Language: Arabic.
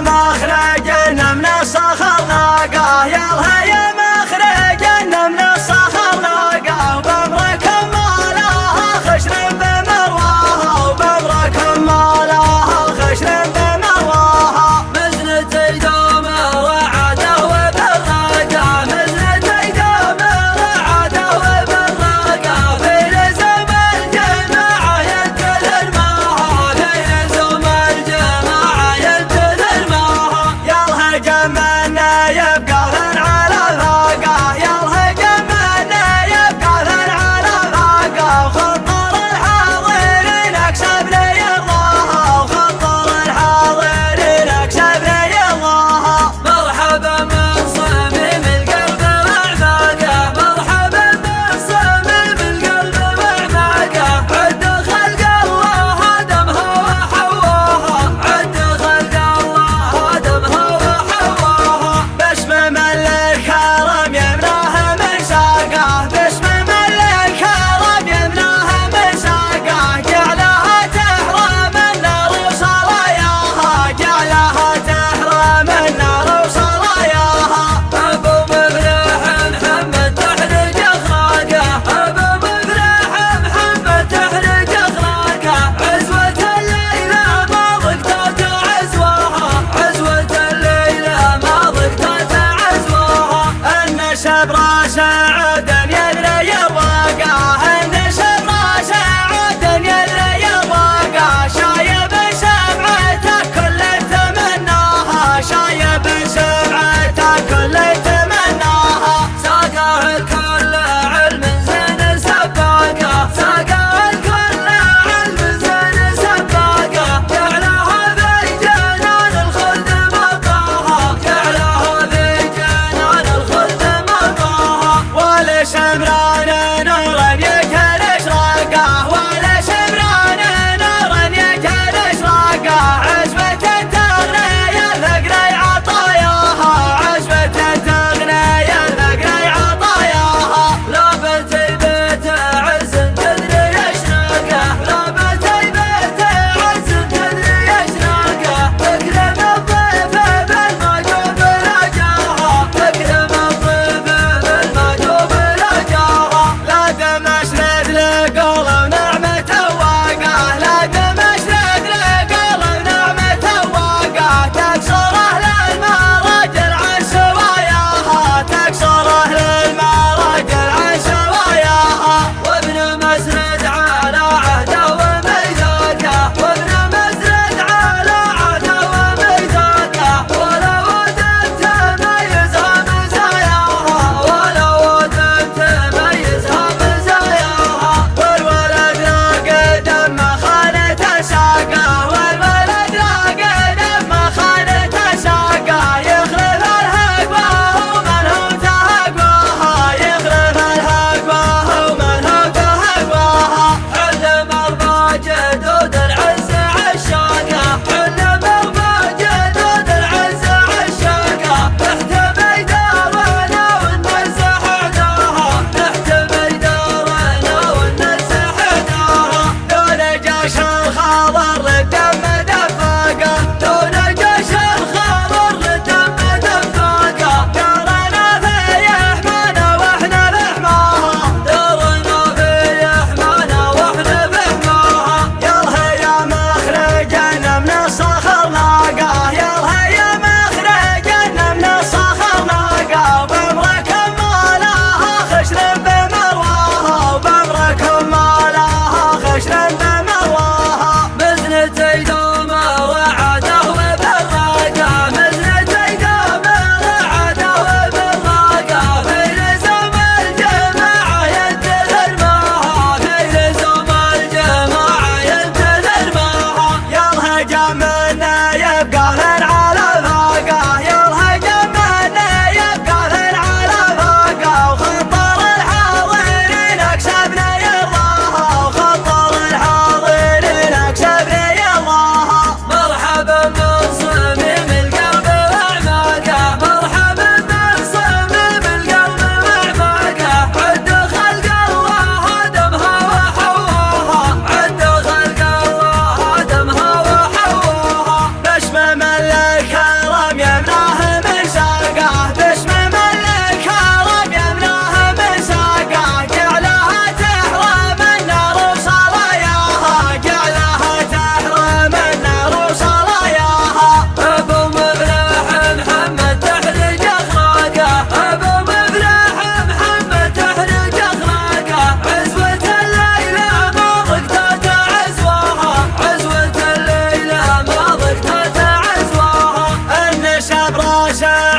مخرج من الصخر ناقه، يالها يا مخرج من الصخر ناقه، وبمرك مالها خشر بمرواها، وبمرك مالها خشر بمرواها. مزنتي دومه وعده وبالراقه، مزنتي دومه وعده وبالراقه، في لزوم الجماعه ينتظر معها، في لزوم الجماعه ينتظر معها. يالها جمالنا يبقى ثن على الفاقه، يالها جمالنا يبقى ثن على الفاقه، وخطر الحاضرين اكسب لي يرضاها، وخطر الحاضرين اكسب لي يرضاها. مرحبا من صميم القلب واعماقه، مرحبا من صميم القلب واعماقه، عد خلق الله ادمها وحواها، عد خلق الله ادمها وحواها. باسم من الكرم يمناه من ساقه، باسم من الكرم يمناه من ساقه، جعلها تحرم النار وصلاياها، جعلها تحرم النار وصلاياها. ابو مفلح محمد تحرج اخلاقه، ابو مفلح محمد تحرج اخلاقه، عزوة الليلة ما ضقتت عزواها، عزوة الليلة ما ضقتت عزواها. النسب راسه عدن يدري الواقع، النسب راسه عدن يدري الواقع، شايب سمعته كل تمناها، شايب سمعته كل تمناها. ساقه الكل علم زين سباقه، ساقه الكل علم زين سباقه، جعلها في جنان الخلد مقاها، جعلها في جنان الخلد مقاها. ولا سمران نورا يكل اشراقه، ولا سمران نورا يكل اشراقه، عزوة تغني الفقر عطاياها، شبراشه